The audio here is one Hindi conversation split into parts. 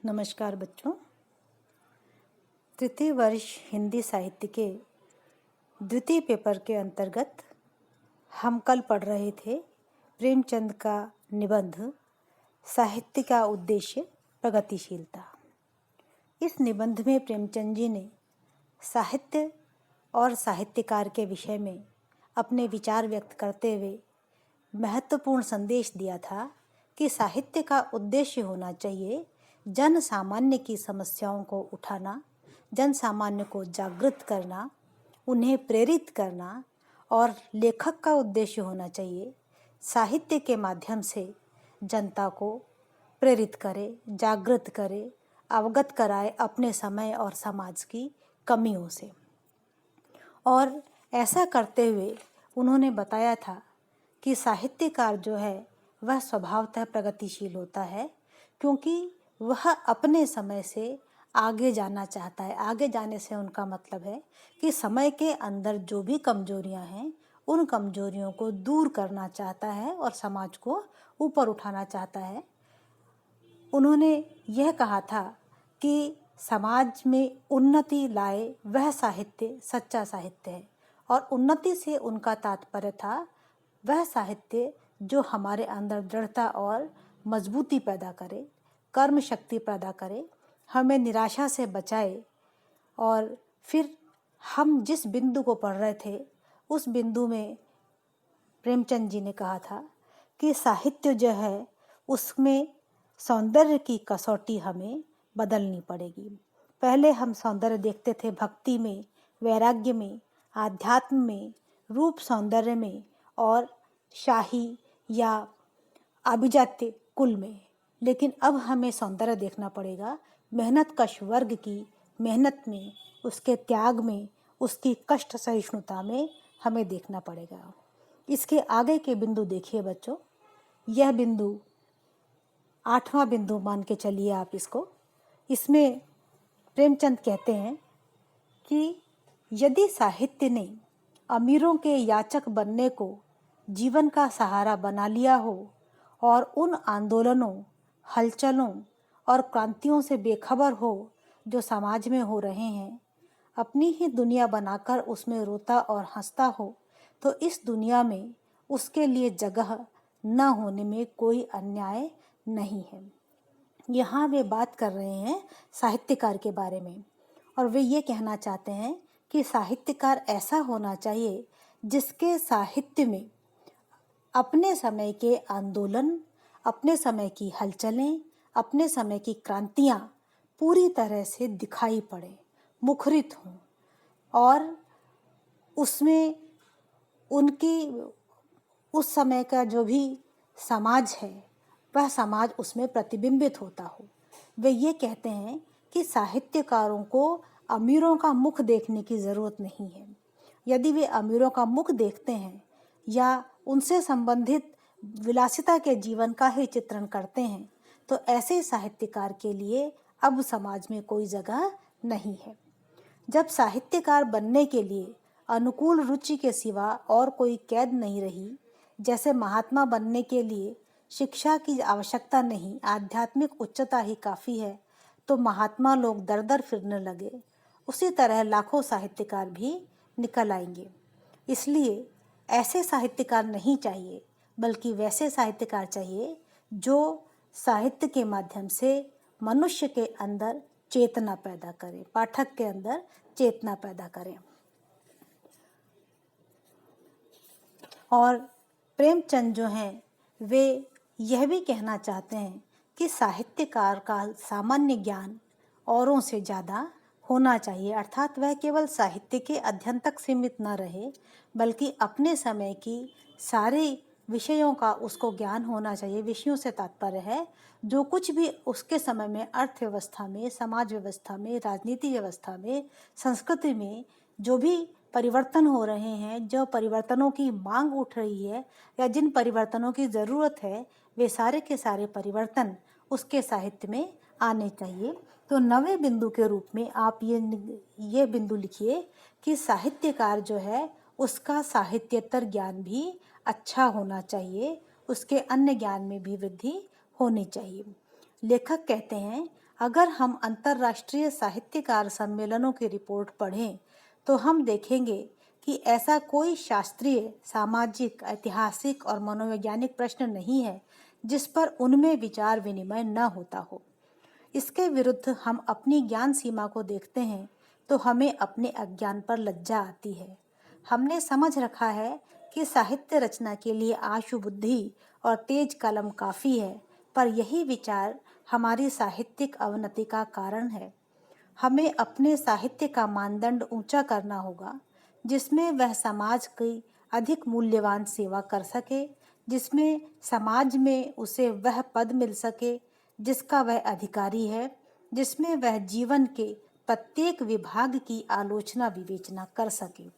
नमस्कार बच्चों। तृतीय वर्ष हिंदी साहित्य के द्वितीय पेपर के अंतर्गत हम कल पढ़ रहे थे प्रेमचंद का निबंध साहित्य का उद्देश्य प्रगतिशीलता। इस निबंध में प्रेमचंद जी ने साहित्य और साहित्यकार के विषय में अपने विचार व्यक्त करते हुए महत्वपूर्ण संदेश दिया था कि साहित्य का उद्देश्य होना चाहिए जन सामान्य की समस्याओं को उठाना, जन सामान्य को जागृत करना, उन्हें प्रेरित करना, और लेखक का उद्देश्य होना चाहिए साहित्य के माध्यम से जनता को प्रेरित करे, जागृत करे, अवगत कराए अपने समय और समाज की कमियों से। और ऐसा करते हुए उन्होंने बताया था कि साहित्यकार जो है वह स्वभावतः प्रगतिशील होता है, क्योंकि वह अपने समय से आगे जाना चाहता है। आगे जाने से उनका मतलब है कि समय के अंदर जो भी कमजोरियां हैं उन कमजोरियों को दूर करना चाहता है और समाज को ऊपर उठाना चाहता है। उन्होंने यह कहा था कि समाज में उन्नति लाए वह साहित्य सच्चा साहित्य है, और उन्नति से उनका तात्पर्य था वह साहित्य जो हमारे अंदर दृढ़ता और मजबूती पैदा करे, कर्म शक्ति पैदा करे, हमें निराशा से बचाए। और फिर हम जिस बिंदु को पढ़ रहे थे उस बिंदु में प्रेमचंद जी ने कहा था कि साहित्य जो है उसमें सौंदर्य की कसौटी हमें बदलनी पड़ेगी। पहले हम सौंदर्य देखते थे भक्ति में, वैराग्य में, आध्यात्म में, रूप सौंदर्य में और शाही या अभिजात्य कुल में, लेकिन अब हमें सौंदर्य देखना पड़ेगा मेहनत कश वर्ग की मेहनत में, उसके त्याग में, उसकी कष्ट सहिष्णुता में हमें देखना पड़ेगा। इसके आगे के बिंदु देखिए बच्चों। यह बिंदु 8वां बिंदु मान के चलिए आप इसको। इसमें प्रेमचंद कहते हैं कि यदि साहित्य ने अमीरों के याचक बनने को जीवन का सहारा बना लिया हो और उन आंदोलनों, हलचलों और क्रांतियों से बेखबर हो जो समाज में हो रहे हैं, अपनी ही दुनिया बनाकर उसमें रोता और हंसता हो, तो इस दुनिया में उसके लिए जगह न होने में कोई अन्याय नहीं है। यहाँ वे बात कर रहे हैं साहित्यकार के बारे में, और वे ये कहना चाहते हैं कि साहित्यकार ऐसा होना चाहिए जिसके साहित्य में अपने समय के आंदोलन, अपने समय की हलचलें, अपने समय की क्रांतियाँ पूरी तरह से दिखाई पड़े, मुखरित हों, और उसमें उनकी उस समय का जो भी समाज है वह समाज उसमें प्रतिबिंबित होता हो। वे ये कहते हैं कि साहित्यकारों को अमीरों का मुख देखने की ज़रूरत नहीं है। यदि वे अमीरों का मुख देखते हैं या उनसे संबंधित विलासिता के जीवन का ही चित्रण करते हैं, तो ऐसे साहित्यकार के लिए अब समाज में कोई जगह नहीं है। जब साहित्यकार बनने के लिए अनुकूल रुचि के सिवा और कोई कैद नहीं रही, जैसे महात्मा बनने के लिए शिक्षा की आवश्यकता नहीं, आध्यात्मिक उच्चता ही काफ़ी है, तो महात्मा लोग दर दर फिरने लगे, उसी तरह लाखों साहित्यकार भी निकल आएंगे। इसलिए ऐसे साहित्यकार नहीं चाहिए, बल्कि वैसे साहित्यकार चाहिए जो साहित्य के माध्यम से मनुष्य के अंदर चेतना पैदा करे, पाठक के अंदर चेतना पैदा करें। और प्रेमचंद जो हैं वे यह भी कहना चाहते हैं कि साहित्यकार का सामान्य ज्ञान औरों से ज़्यादा होना चाहिए, अर्थात वह केवल साहित्य के अध्ययन तक सीमित न रहे, बल्कि अपने समय की सारे विषयों का उसको ज्ञान होना चाहिए। विषयों से तात्पर्य है जो कुछ भी उसके समय में अर्थव्यवस्था में, समाज व्यवस्था में, राजनीति व्यवस्था में, संस्कृति में जो भी परिवर्तन हो रहे हैं, जो परिवर्तनों की मांग उठ रही है या जिन परिवर्तनों की ज़रूरत है, वे सारे के सारे परिवर्तन उसके साहित्य में आने चाहिए। तो 9वें बिंदु के रूप में आप ये बिंदु लिखिए कि साहित्यकार जो है उसका साहित्येतर ज्ञान भी अच्छा होना चाहिए, उसके अन्य ज्ञान में भी वृद्धि होनी चाहिए। लेखक कहते हैं अगर हम अंतर्राष्ट्रीय साहित्यकार सम्मेलनों की रिपोर्ट पढ़ें तो हम देखेंगे कि ऐसा कोई शास्त्रीय, सामाजिक, ऐतिहासिक और मनोवैज्ञानिक प्रश्न नहीं है जिस पर उनमें विचार विनिमय न होता हो। इसके विरुद्ध हम अपनी ज्ञान सीमा को देखते हैं तो हमें अपने अज्ञान पर लज्जा आती है। हमने समझ रखा है कि साहित्य रचना के लिए आशु बुद्धि और तेज कलम काफ़ी है, पर यही विचार हमारी साहित्यिक अवनति का कारण है। हमें अपने साहित्य का मानदंड ऊंचा करना होगा, जिसमें वह समाज की अधिक मूल्यवान सेवा कर सके, जिसमें समाज में उसे वह पद मिल सके जिसका वह अधिकारी है, जिसमें वह जीवन के प्रत्येक विभाग की आलोचना विवेचना कर सके।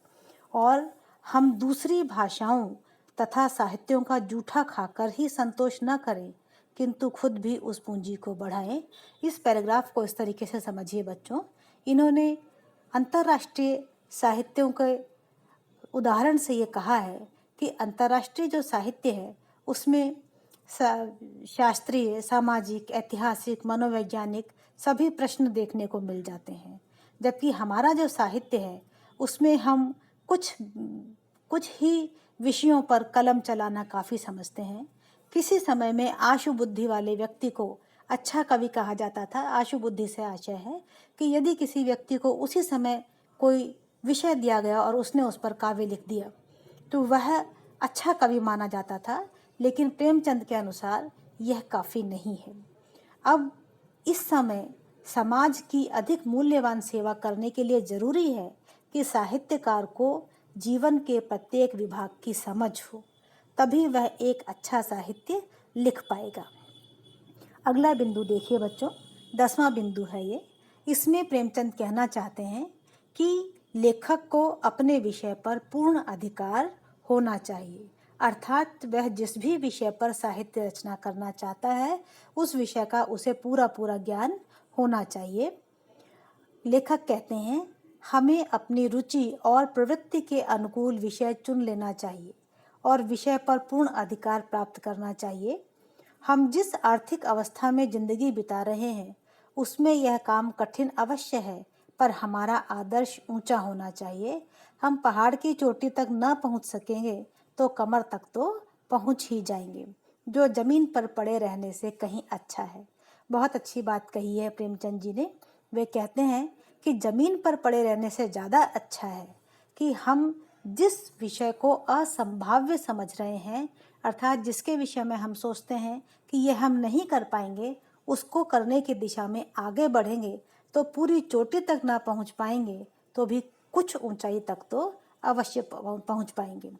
और हम दूसरी भाषाओं तथा साहित्यों का जूठा खाकर ही संतोष न करें, किंतु खुद भी उस पूंजी को बढ़ाएं। इस पैराग्राफ को इस तरीके से समझिए बच्चों। इन्होंने अंतर्राष्ट्रीय साहित्यों के उदाहरण से ये कहा है कि अंतर्राष्ट्रीय जो साहित्य है उसमें शास्त्रीय, सामाजिक, ऐतिहासिक, मनोवैज्ञानिक सभी प्रश्न देखने को मिल जाते हैं, जबकि हमारा जो साहित्य है उसमें हम कुछ ही विषयों पर कलम चलाना काफ़ी समझते हैं। किसी समय में आशु बुद्धि वाले व्यक्ति को अच्छा कवि कहा जाता था। आशु बुद्धि से आशय है कि यदि किसी व्यक्ति को उसी समय कोई विषय दिया गया और उसने उस पर काव्य लिख दिया तो वह अच्छा कवि माना जाता था, लेकिन प्रेमचंद के अनुसार यह काफ़ी नहीं है। अब इस समय समाज की अधिक मूल्यवान सेवा करने के लिए ज़रूरी है कि साहित्यकार को जीवन के प्रत्येक विभाग की समझ हो, तभी वह एक अच्छा साहित्य लिख पाएगा। अगला बिंदु देखिए बच्चों, 10वां बिंदु है ये। इसमें प्रेमचंद कहना चाहते हैं कि लेखक को अपने विषय पर पूर्ण अधिकार होना चाहिए, अर्थात वह जिस भी विषय पर साहित्य रचना करना चाहता है उस विषय का उसे पूरा पूरा ज्ञान होना चाहिए। लेखक कहते हैं हमें अपनी रुचि और प्रवृत्ति के अनुकूल विषय चुन लेना चाहिए और विषय पर पूर्ण अधिकार प्राप्त करना चाहिए। हम जिस आर्थिक अवस्था में जिंदगी बिता रहे हैं उसमें यह काम कठिन अवश्य है, पर हमारा आदर्श ऊंचा होना चाहिए। हम पहाड़ की चोटी तक न पहुंच सकेंगे तो कमर तक तो पहुंच ही जाएंगे, जो जमीन पर पड़े रहने से कहीं अच्छा है। बहुत अच्छी बात कही है प्रेमचंद जी ने। वे कहते हैं कि जमीन पर पड़े रहने से ज़्यादा अच्छा है कि हम जिस विषय को असंभाव्य समझ रहे हैं, अर्थात जिसके विषय में हम सोचते हैं कि यह हम नहीं कर पाएंगे, उसको करने की दिशा में आगे बढ़ेंगे तो पूरी चोटी तक ना पहुंच पाएंगे तो भी कुछ ऊंचाई तक तो अवश्य पहुंच पाएंगे।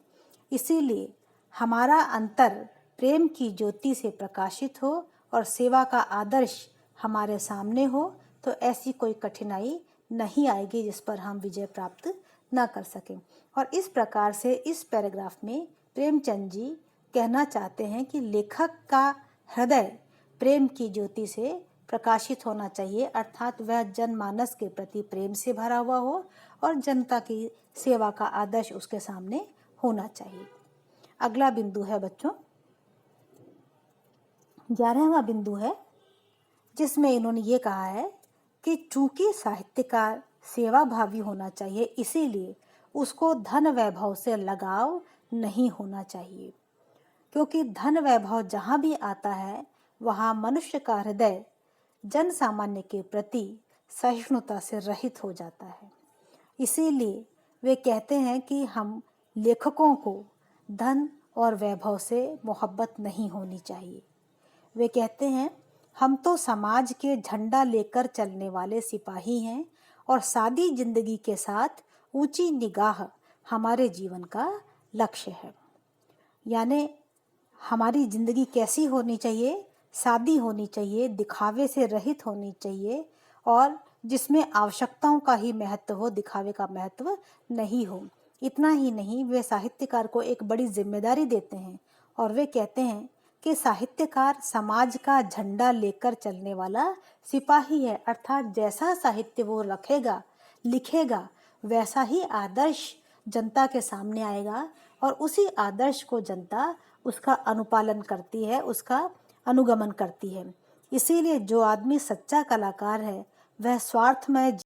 इसीलिए हमारा अंतर प्रेम की ज्योति से प्रकाशित हो और सेवा का आदर्श हमारे सामने हो तो ऐसी कोई कठिनाई नहीं आएगी जिस पर हम विजय प्राप्त न कर सकें। और इस प्रकार से इस पैराग्राफ में प्रेमचंद जी कहना चाहते हैं कि लेखक का हृदय प्रेम की ज्योति से प्रकाशित होना चाहिए, अर्थात वह जनमानस के प्रति प्रेम से भरा हुआ हो और जनता की सेवा का आदर्श उसके सामने होना चाहिए। अगला बिंदु है बच्चों 11वां बिंदु है, जिसमें इन्होंने ये कहा है कि चूंकि साहित्यकार सेवाभावी होना चाहिए, इसीलिए उसको धन वैभव से लगाव नहीं होना चाहिए, क्योंकि धन वैभव जहाँ भी आता है वहाँ मनुष्य का हृदय जन सामान्य के प्रति सहिष्णुता से रहित हो जाता है। इसीलिए वे कहते हैं कि हम लेखकों को धन और वैभव से मोहब्बत नहीं होनी चाहिए। वे कहते हैं हम तो समाज के झंडा लेकर चलने वाले सिपाही हैं और सादी जिंदगी के साथ ऊंची निगाह हमारे जीवन का लक्ष्य है। यानी हमारी ज़िंदगी कैसी होनी चाहिए? सादी होनी चाहिए, दिखावे से रहित होनी चाहिए और जिसमें आवश्यकताओं का ही महत्व हो, दिखावे का महत्व नहीं हो। इतना ही नहीं, वे साहित्यकार को एक बड़ी जिम्मेदारी देते हैं और वे कहते हैं कि साहित्यकार समाज का झंडा लेकर चलने वाला सिपाही है, अर्थात जैसा साहित्य वो रखेगा, लिखेगा, वैसा ही आदर्श जनता के सामने आएगा और उसी आदर्श को जनता उसका अनुपालन करती है, उसका अनुगमन करती है। इसीलिए जो आदमी सच्चा कलाकार है वह स्वार्थमय